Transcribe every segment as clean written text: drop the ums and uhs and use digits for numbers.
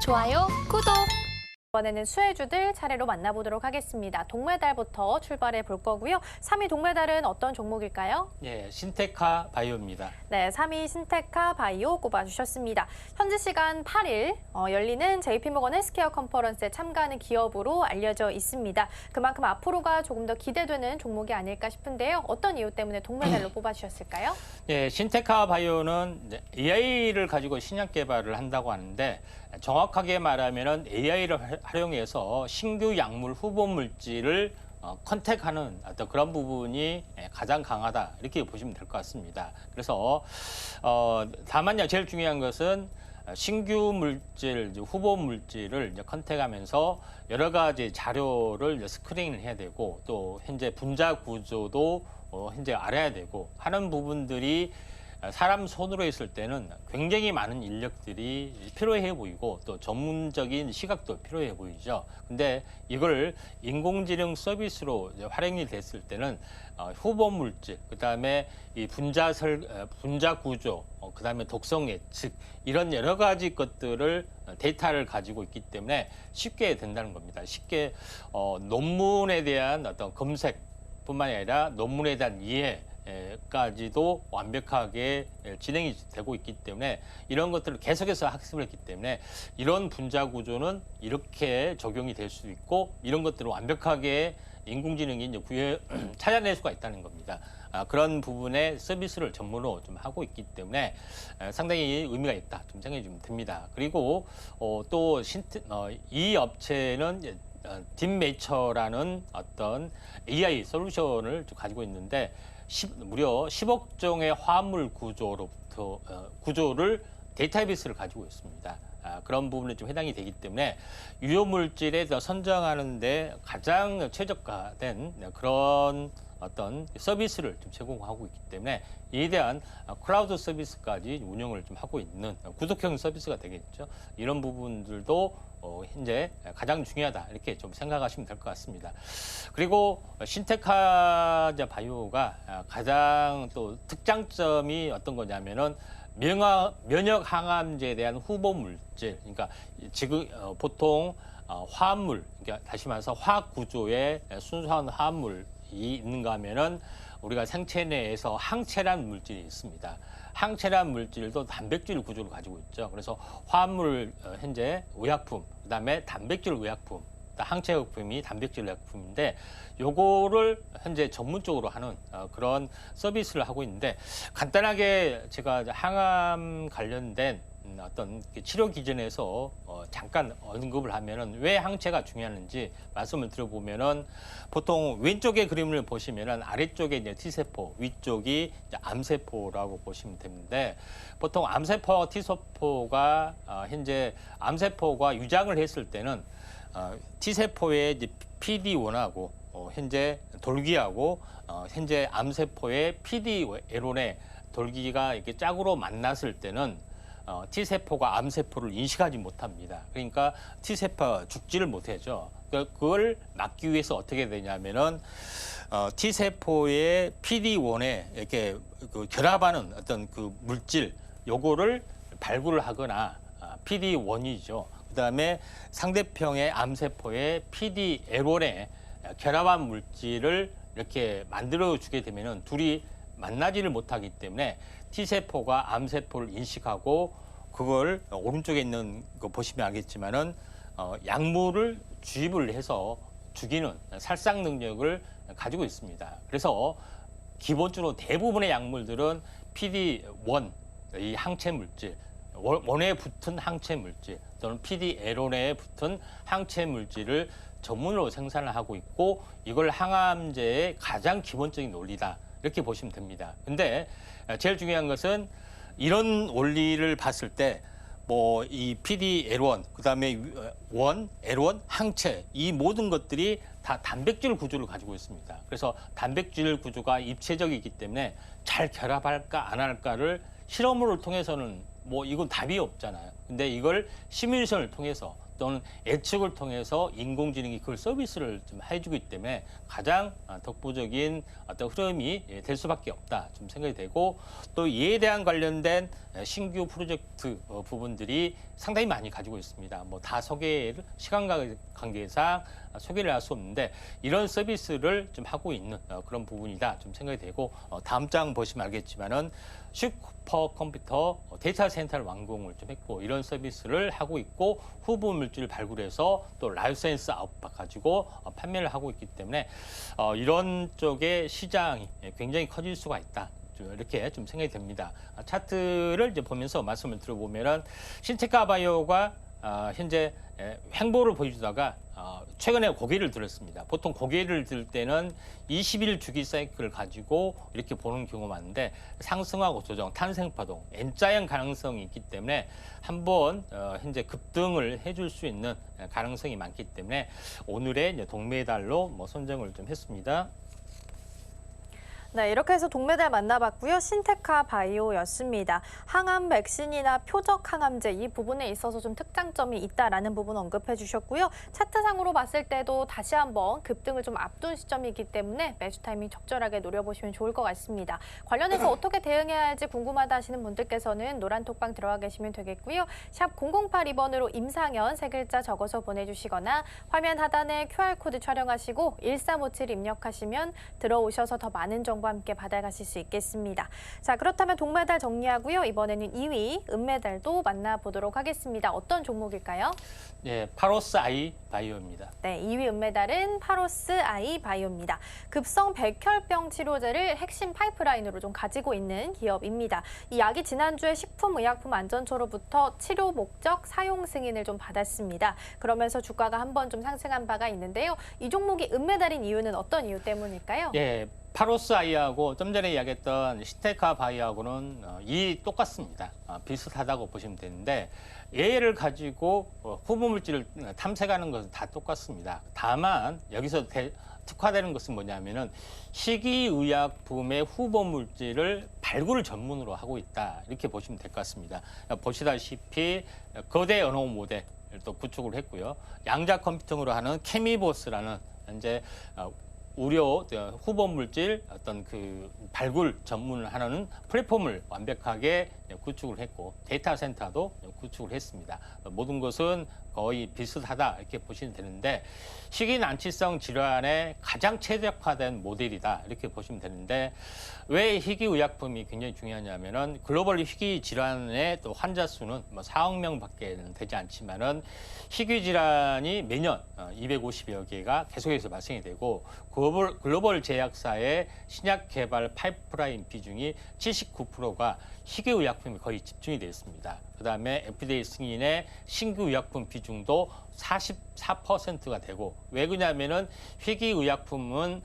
좋아요, 구독! 이번에는 수혜주들 차례로 만나보도록 하겠습니다. 동메달부터 출발해 볼 거고요. 3위 동메달은 어떤 종목일까요? 예, 신테카 바이오입니다. 네, 3위 신테카 바이오 꼽아주셨습니다. 현지 시간 8일 열리는 JP모건 헬스케어 컨퍼런스에 참가하는 기업으로 알려져 있습니다. 그만큼 앞으로가 조금 더 기대되는 종목이 아닐까 싶은데요. 어떤 이유 때문에 동메달로 뽑아주셨을까요? 예, 신테카 바이오는 AI를 가지고 신약 개발을 한다고 하는데 정확하게 말하면은 AI를 활용해서 신규 약물 후보 물질을 컨택하는 어떤 그런 부분이 가장 강하다 이렇게 보시면 될 것 같습니다. 그래서 다만요 제일 중요한 것은 신규 물질, 후보 물질을 이제 컨택하면서 여러 가지 자료를 스크린을 해야 되고 또 현재 분자 구조도 현재 알아야 되고 하는 부분들이 사람 손으로 했을 때는 굉장히 많은 인력들이 필요해 보이고 또 전문적인 시각도 필요해 보이죠. 근데 이걸 인공지능 서비스로 이제 활용이 됐을 때는 후보 물질, 그다음에 이 분자 구조, 그다음에 독성 예측 이런 여러 가지 것들을 데이터를 가지고 있기 때문에 쉽게 된다는 겁니다. 쉽게 논문에 대한 어떤 검색뿐만 아니라 논문에 대한 이해까지도 완벽하게 진행이 되고 있기 때문에 이런 것들을 계속해서 학습을 했기 때문에 이런 분자 구조는 이렇게 적용이 될 수도 있고 이런 것들을 완벽하게 인공지능이 이제 찾아낼 수가 있다는 겁니다. 그런 부분의 서비스를 전문으로 좀 하고 있기 때문에 상당히 의미가 있다 좀 생각이 좀 듭니다. 그리고 또 이 업체는 딥메이처라는 어떤 AI 솔루션을 가지고 있는데 무려 10억 종의 화합물 구조를 데이터베이스를 가지고 있습니다. 그런 부분에 좀 해당이 되기 때문에 유효 물질에 선정하는데 가장 최적화된 그런 어떤 서비스를 좀 제공하고 있기 때문에 이에 대한 클라우드 서비스까지 운영을 좀 하고 있는 구독형 서비스가 되겠죠. 이런 부분들도 현재 가장 중요하다 이렇게 좀 생각하시면 될 것 같습니다. 그리고 신테카 바이오가 가장 또 특장점이 어떤 거냐면은 면역 항암제에 대한 후보 물질, 그러니까 지금 보통 화합물, 그러니까 다시 말해서 화학 구조에 순수한 화합물이 있는가 하면은 우리가 생체 내에서 항체란 물질이 있습니다. 항체란 물질도 단백질 구조를 가지고 있죠. 그래서 화합물 현재 의약품, 그다음에 단백질 의약품, 항체 의약품이 단백질 의약품인데 요거를 현재 전문적으로 하는 그런 서비스를 하고 있는데 간단하게 제가 항암 관련된 어떤 치료 기전에서 잠깐 언급을 하면은 왜 항체가 중요한지 말씀을 드려보면은 보통 왼쪽의 그림을 보시면은 아래쪽에 이제 T세포, 위쪽이 이제 암세포라고 보시면 되는데 보통 암세포와 T세포가 현재 암세포가 유장을 했을 때는 T세포의 이제 PD1하고 현재 돌기하고 현재 암세포의 PD-L1의 돌기가 이렇게 짝으로 만났을 때는 T세포가 암세포를 인식하지 못합니다. 그러니까 T세포가 죽지를 못하죠. 그걸 막기 위해서 어떻게 되냐면은 T세포의 PD1에 이렇게 결합하는 어떤 그 물질 요거를 발굴을 하거나 PD1이죠. 그다음에 상대편의 암세포의 PD-L1에 결합한 물질을 이렇게 만들어 주게 되면은 둘이 만나지를 못하기 때문에 T세포가 암세포를 인식하고 그걸 오른쪽에 있는 거 보시면 알겠지만은 약물을 주입을 해서 죽이는 살상 능력을 가지고 있습니다. 그래서 기본적으로 대부분의 약물들은 PD1, 이 항체 물질, 원에 붙은 항체 물질 또는 PD-L1에 붙은 항체 물질을 전문으로 생산을 하고 있고 이걸 항암제의 가장 기본적인 논리다. 이렇게 보시면 됩니다. 근데 제일 중요한 것은 이런 원리를 봤을 때 뭐 이 PD-L1, 그다음에 L1 항체 이 모든 것들이 다 단백질 구조를 가지고 있습니다. 그래서 단백질 구조가 입체적이기 때문에 잘 결합할까 안 할까를 실험을 통해서는 뭐 이건 답이 없잖아요. 근데 이걸 시뮬레이션을 통해서 또는 예측을 통해서 인공지능이 그걸 서비스를 좀 해주기 때문에 가장 독보적인 어떤 흐름이 될 수밖에 없다 좀 생각이 되고, 또 이에 대한 관련된 신규 프로젝트 부분들이 상당히 많이 가지고 있습니다. 뭐 다 소개를 시간 관계상 소개를 할 수 없는데 이런 서비스를 좀 하고 있는 그런 부분이다 좀 생각이 되고, 다음 장 보시면 알겠지만은 슈퍼컴퓨터 데이터 센터를 완공을 좀 했고 이런 서비스를 하고 있고, 후보 물질을 발굴해서 또 라이센스 아웃받아가지고 판매를 하고 있기 때문에 이런 쪽의 시장이 굉장히 커질 수가 있다. 이렇게 좀 생각이 됩니다. 차트를 이제 보면서 말씀을 들어보면은 신테카 바이오가 현재 횡보를 보여주다가 최근에 고개를 들었습니다. 보통 고개를 들 때는 20일 주기 사이클을 가지고 이렇게 보는 경우가 많은데, 상승하고 조정, 탄생파동, N자형 가능성이 있기 때문에 한번 현재 급등을 해줄 수 있는 가능성이 많기 때문에 오늘의 이제 동메달로 뭐 선정을 좀 했습니다. 네, 이렇게 해서 동메달 만나봤고요. 신테카 바이오였습니다. 항암 백신이나 표적 항암제 이 부분에 있어서 좀 특장점이 있다라는 부분 언급해 주셨고요. 차트상으로 봤을 때도 다시 한번 급등을 좀 앞둔 시점이기 때문에 매수 타이밍 적절하게 노려보시면 좋을 것 같습니다. 관련해서 어떻게 대응해야 할지 궁금하다 하시는 분들께서는 노란 톡방 들어가 계시면 되겠고요. 샵 0082번으로 임상현 세 글자 적어서 보내주시거나 화면 하단에 QR코드 촬영하시고 1357 입력하시면 들어오셔서 더 많은 정보 함께 받아가실 수 있겠습니다. 자, 그렇다면 동메달 정리하고요. 이번에는 2위 은메달도 만나보도록 하겠습니다. 어떤 종목일까요? 네, 파로스 아이 바이오입니다. 네, 2위 은메달은 파로스 아이 바이오입니다. 급성 백혈병 치료제를 핵심 파이프라인으로 좀 가지고 있는 기업입니다. 이 약이 지난주에 식품의약품안전처로부터 치료 목적 사용 승인을 좀 받았습니다. 그러면서 주가가 한번 좀 상승한 바가 있는데요. 이 종목이 은메달인 이유는 어떤 이유 때문일까요? 예, 파로스 아이하고 좀 전에 이야기했던 신테카 바이오하고는 이 똑같습니다. 비슷하다고 보시면 되는데, 얘를 가지고 후보 물질을 탐색하는 것은 다 똑같습니다. 다만 여기서 특화되는 것은 뭐냐면은 희귀의약품의 후보 물질을 발굴을 전문으로 하고 있다, 이렇게 보시면 될 것 같습니다. 보시다시피 거대 언어 모델 또 구축을 했고요. 양자 컴퓨팅으로 하는 케미보스라는 현재 우려 후보 물질 어떤 그 발굴 전문을 하는 플랫폼을 완벽하게 구축을 했고, 데이터 센터도 구축을 했습니다. 모든 것은 거의 비슷하다 이렇게 보시면 되는데, 희귀난치성 질환에 가장 최적화된 모델이다 이렇게 보시면 되는데, 왜 희귀의약품이 굉장히 중요하냐면은 글로벌 희귀 질환의 또 환자 수는 뭐 4억 명밖에 되지 않지만은 희귀 질환이 매년 250여 개가 계속해서 발생이 되고, 글로벌 제약사의 신약 개발 파이프라인 비중이 79%가 희귀의약품이 거의 집중이 되어 있습니다. 그다음에 FDA 승인의 신규 의약품 비중도 44%가 되고, 왜 그러냐면은 희귀의약품은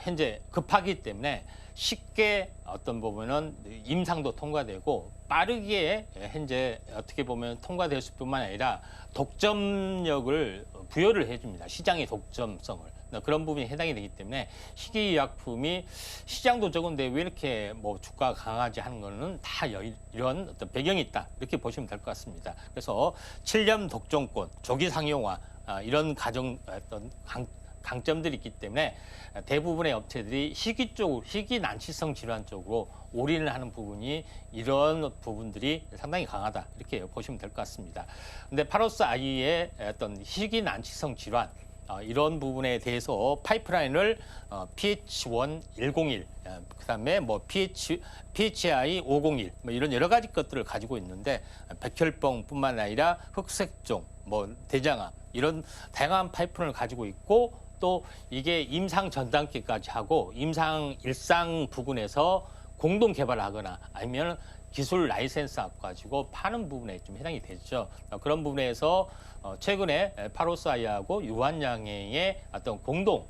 현재 급하기 때문에 쉽게 어떤 부분은 임상도 통과되고 빠르게 현재 어떻게 보면 통과될 수뿐만 아니라 독점력을 부여를 해줍니다. 시장의 독점성을. 그런 부분이 해당이 되기 때문에 희귀의약품이 시장도 적은데 왜 이렇게 뭐 주가가 강하지 하는 거는 다 이런 어떤 배경이 있다 이렇게 보시면 될 것 같습니다. 그래서 7년 독점권, 조기 상용화 이런 어떤 강점들이 있기 때문에 대부분의 업체들이 희귀 난치성 질환 쪽으로 올인을 하는 부분이, 이런 부분들이 상당히 강하다 이렇게 보시면 될 것 같습니다. 근데 파로스 아이의 어떤 희귀 난치성 질환 이런 부분에 대해서 파이프라인을 PH1 101, 그다음에 뭐 PHI 501, 뭐 이런 여러 가지 것들을 가지고 있는데, 백혈병뿐만 아니라 흑색종, 뭐 대장암 이런 다양한 파이프라인을 가지고 있고, 또 이게 임상 전 단계까지 하고 임상 일상 부분에서 공동 개발하거나 아니면 기술 라이센스 가지고 파는 부분에 좀 해당이 되죠. 그런 부분에서 최근에 파로스 아이하고 유한양행의 어떤 공동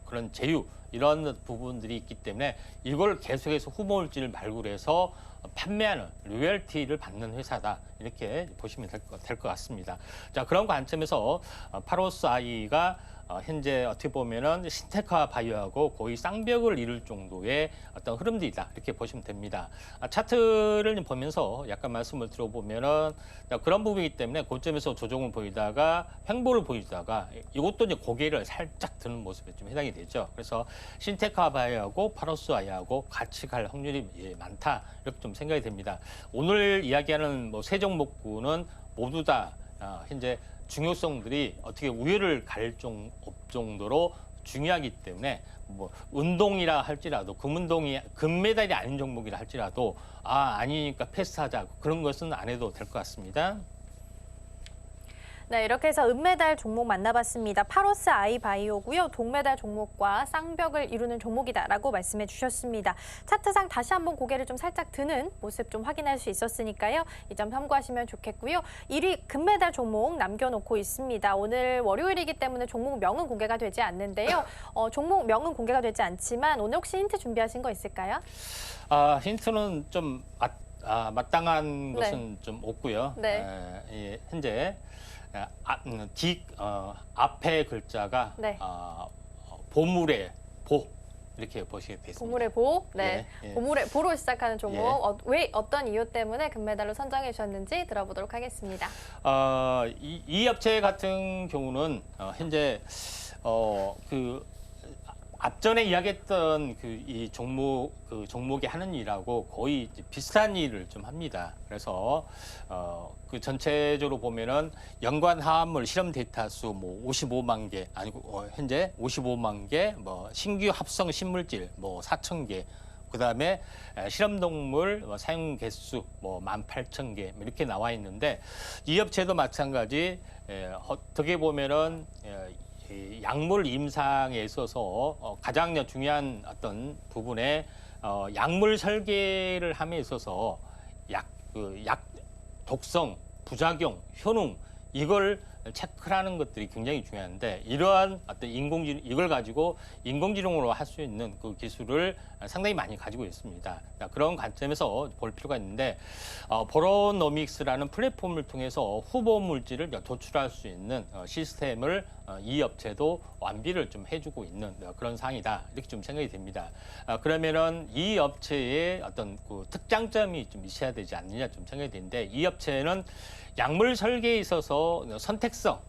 그런 제휴 이런 부분들이 있기 때문에 이걸 계속해서 후보 물질을 발굴해서 판매하는 로열티를 받는 회사다 이렇게 보시면 될 것 같습니다. 자, 그런 관점에서 파로스 아이가 현재 어떻게 보면은 신테크와 바이오하고 거의 쌍벽을 이룰 정도의 어떤 흐름들이다 이렇게 보시면 됩니다. 차트를 보면서 약간 말씀을 들어보면은 그런 부분이기 때문에 고점에서 조정을 보이다가 횡보를 보이다가 이것도 이제 고개를 살짝 드는 모습에 좀 해당이 되죠. 그래서 신테크와 바이오하고 파로스아이하고 같이 갈 확률이 많다 이렇게 좀 생각이 됩니다. 오늘 이야기하는 뭐 세 종목군은 모두 다 현재 중요성들이 어떻게 우열을 가릴 정도로 중요하기 때문에 뭐 운동이라 할지라도 금운동이 금메달이 아닌 종목이라 할지라도 아니니까 패스하자 그런 것은 안 해도 될 것 같습니다. 네, 이렇게 해서 은메달 종목 만나봤습니다. 파로스 아이바이오고요. 동메달 종목과 쌍벽을 이루는 종목이다라고 말씀해 주셨습니다. 차트상 다시 한번 고개를 좀 살짝 드는 모습 좀 확인할 수 있었으니까요. 이 점 참고하시면 좋겠고요. 1위 금메달 종목 남겨놓고 있습니다. 오늘 월요일이기 때문에 종목명은 공개가 되지 않는데요. 종목명은 공개가 되지 않지만 오늘 혹시 힌트 준비하신 거 있을까요? 힌트는 좀 마땅한 것은 좀 없고요. 네. 현재 앞에 글자가 네. 보물의 보 이렇게 보시게 되겠습니다. 보물의 보, 네. 예. 보물의 보로 시작하는 종목. 왜 어떤 이유 때문에 금메달로 선정해 주셨는지 들어보도록 하겠습니다. 이 업체 같은 경우는 현재 앞전에 이야기했던 이 종목이 하는 일하고 거의 비슷한 일을 좀 합니다. 그래서 그 전체적으로 보면은 연관 화합물 실험 데이터 수 뭐 55만 개 아니고 현재 55만 개, 뭐 신규 합성 신물질 뭐 4,000개. 그다음에 실험 동물 사용 개수 뭐 18,000개 이렇게 나와 있는데 이 업체도 마찬가지 어떻게 보면은 약물 임상에 있어서 가장 중요한 어떤 부분에 약물 설계를 함에 있어서 약 독성, 부작용, 효능 이걸 체크하는 것들이 굉장히 중요한데 이러한 어떤 이걸 가지고 인공지능으로 할 수 있는 그 기술을 상당히 많이 가지고 있습니다. 그런 관점에서 볼 필요가 있는데 보로노믹스라는 플랫폼을 통해서 후보 물질을 도출할 수 있는 시스템을 이 업체도 완비를 좀 해주고 있는 그런 상황이다 이렇게 좀 생각이 됩니다. 그러면은 이 업체의 어떤 그 특장점이 좀 있어야 되지 않느냐 좀 생각이 되는데 이 업체는 약물 설계에 있어서 선택성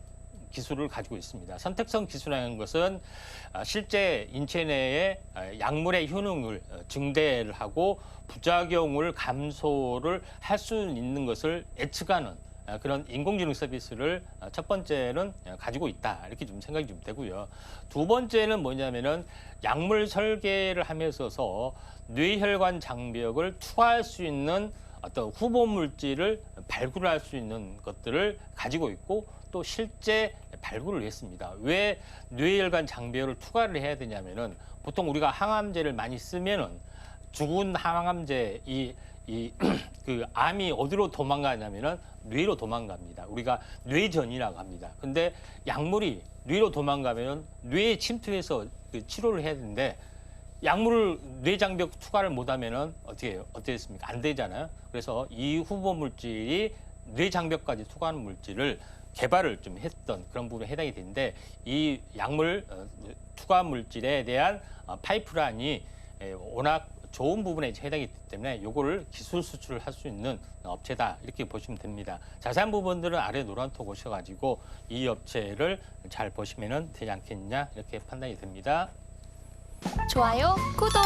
기술을 가지고 있습니다. 선택성 기술이라는 것은 실제 인체 내에 약물의 효능을 증대를 하고 부작용을 감소를 할 수 있는 것을 예측하는 그런 인공지능 서비스를 첫 번째는 가지고 있다 이렇게 좀 생각이 좀 되고요. 두 번째는 뭐냐면은 약물 설계를 하면서 뇌혈관 장벽을 투하할 수 있는 어떤 후보 물질을 발굴할 수 있는 것들을 가지고 있고 또 실제 발굴을 했습니다. 왜 뇌혈관 장벽을 투과를 해야 되냐면은 보통 우리가 항암제를 많이 쓰면은 죽은 항암제 그 암이 어디로 도망가냐면은 뇌로 도망갑니다. 우리가 뇌전이라고 합니다. 근데 약물이 뇌로 도망가면은 뇌에 침투해서 그 치료를 해야 되는데 약물을 뇌장벽 투과를 못하면은 어떻게 해요? 어떻겠습니까? 안 되잖아요. 그래서 이 후보 물질이 뇌장벽까지 투과하는 물질을 개발을 좀 했던 그런 부분에 해당이 되는데 이 약물 투과 물질에 대한 파이프라인이 워낙 좋은 부분에 해당이 되기 때문에 이거를 기술 수출을 할 수 있는 업체다 이렇게 보시면 됩니다. 자세한 부분들은 아래 노란톡 오셔가지고 이 업체를 잘 보시면 되지 않겠냐 이렇게 판단이 됩니다. 좋아요, 구독!